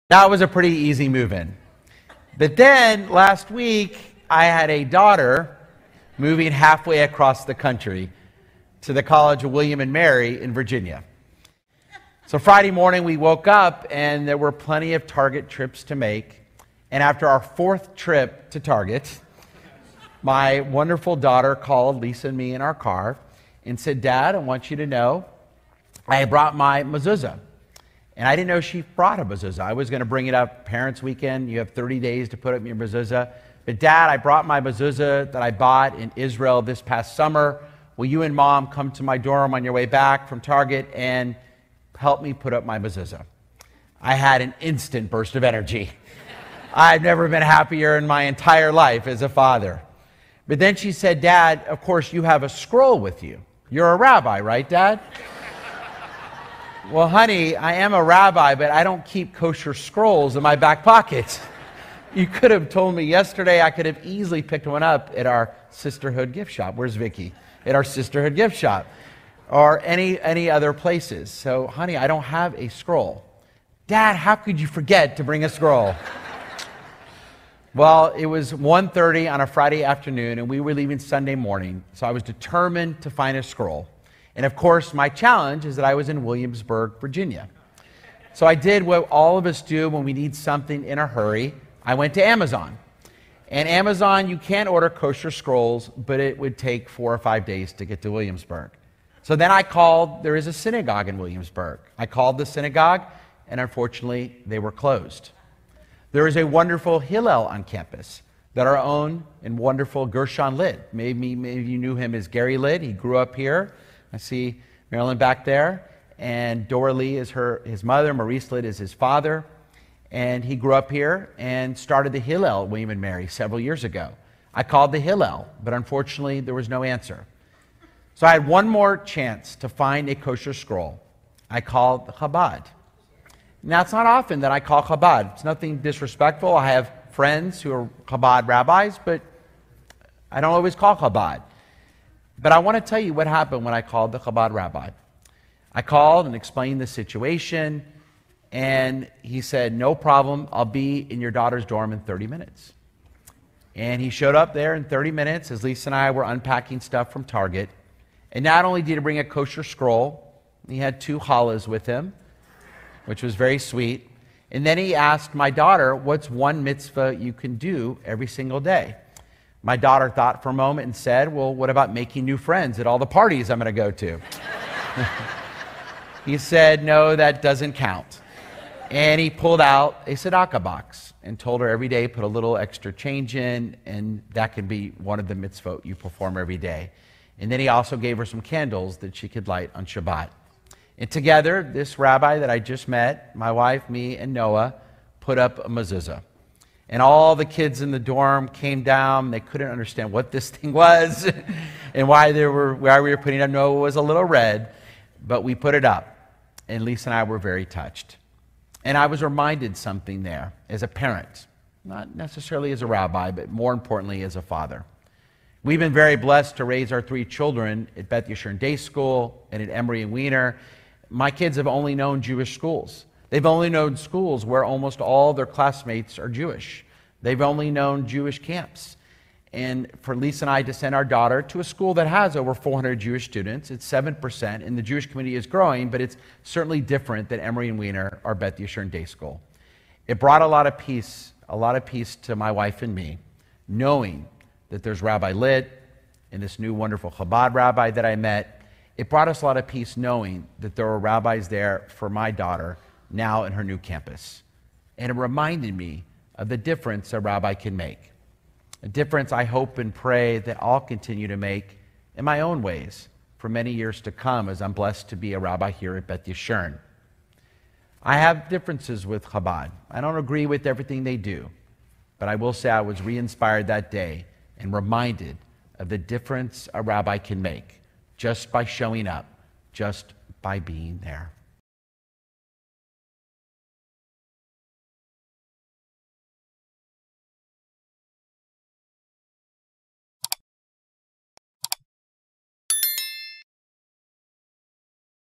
That was a pretty easy move-in. But then last week, I had a daughter moving halfway across the country to the College of William and Mary in Virginia. So Friday morning, we woke up, and there were plenty of Target trips to make. And after our fourth trip to Target, my wonderful daughter called Lisa and me in our car and said, "Dad, I want you to know I brought my mezuzah." And I didn't know she brought a mezuzah. I was going to bring it up Parents' Weekend. You have 30 days to put up your mezuzah. But Dad, I brought my mezuzah that I bought in Israel this past summer. Will you and Mom come to my dorm on your way back from Target and help me put up my mezuzah? I had an instant burst of energy. I've never been happier in my entire life as a father. But then she said, "Dad, of course you have a scroll with you. You're a rabbi, right, Dad?" "Well, honey, I am a rabbi, but I don't keep kosher scrolls in my back pocket. You could have told me yesterday. I could have easily picked one up at our sisterhood gift shop." Where's Vicky? At our sisterhood gift shop. Or any other places. "So, honey, I don't have a scroll." "Dad, how could you forget to bring a scroll?" Well, it was 1:30 on a Friday afternoon, and we were leaving Sunday morning, so I was determined to find a scroll. And of course, my challenge is that I was in Williamsburg, Virginia. So I did what all of us do when we need something in a hurry. I went to Amazon. And Amazon, you can order kosher scrolls, but it would take 4 or 5 days to get to Williamsburg. So then I called, there is a synagogue in Williamsburg. I called the synagogue, and unfortunately, they were closed. There is a wonderful Hillel on campus that our own and wonderful Gershon Lid. Maybe you knew him as Gary Lid. He grew up here. I see Marilyn back there. And Dora Lee is his mother. Maurice Lid is his father. And he grew up here and started the Hillel at William and Mary several years ago. I called the Hillel, but unfortunately, there was no answer. So I had one more chance to find a kosher scroll. I called Chabad. Now, it's not often that I call Chabad. It's nothing disrespectful. I have friends who are Chabad rabbis, but I don't always call Chabad. But I want to tell you what happened when I called the Chabad rabbi. I called and explained the situation, and he said, "No problem, I'll be in your daughter's dorm in 30 minutes. And he showed up there in 30 minutes as Lisa and I were unpacking stuff from Target. And not only did he bring a kosher scroll, he had 2 challahs with him, which was very sweet. And then he asked my daughter, "What's one mitzvah you can do every single day?" My daughter thought for a moment and said, "Well, what about making new friends at all the parties I'm going to go to?" He said, "No, that doesn't count." And he pulled out a tzedakah box and told her every day put a little extra change in, and that can be one of the mitzvot you perform every day. And then he also gave her some candles that she could light on Shabbat. And together, this rabbi that I just met, my wife, me, and Noah, put up a mezuzah. And all the kids in the dorm came down. They couldn't understand what this thing was and why we were putting it up. Noah was a little red, but we put it up. And Lisa and I were very touched. And I was reminded something there as a parent, not necessarily as a rabbi, but more importantly as a father. We've been very blessed to raise our 3 children at Beth Yeshurun Day School and at Emory and Weiner. My kids have only known Jewish schools. They've only known schools where almost all their classmates are Jewish. They've only known Jewish camps. And for Lisa and I to send our daughter to a school that has over 400 Jewish students, it's 7%, and the Jewish community is growing, but it's certainly different than Emory and Weiner or Beth Yeshurun Day School. It brought a lot of peace to my wife and me, knowing that there's Rabbi Lid and this new wonderful Chabad rabbi that I met. It brought us a lot of peace knowing that there were rabbis there for my daughter now in her new campus. And it reminded me of the difference a rabbi can make. A difference I hope and pray that I'll continue to make in my own ways for many years to come as I'm blessed to be a rabbi here at Beth Yeshurun. I have differences with Chabad. I don't agree with everything they do, but I will say I was re-inspired that day and reminded of the difference a rabbi can make just by showing up, just by being there.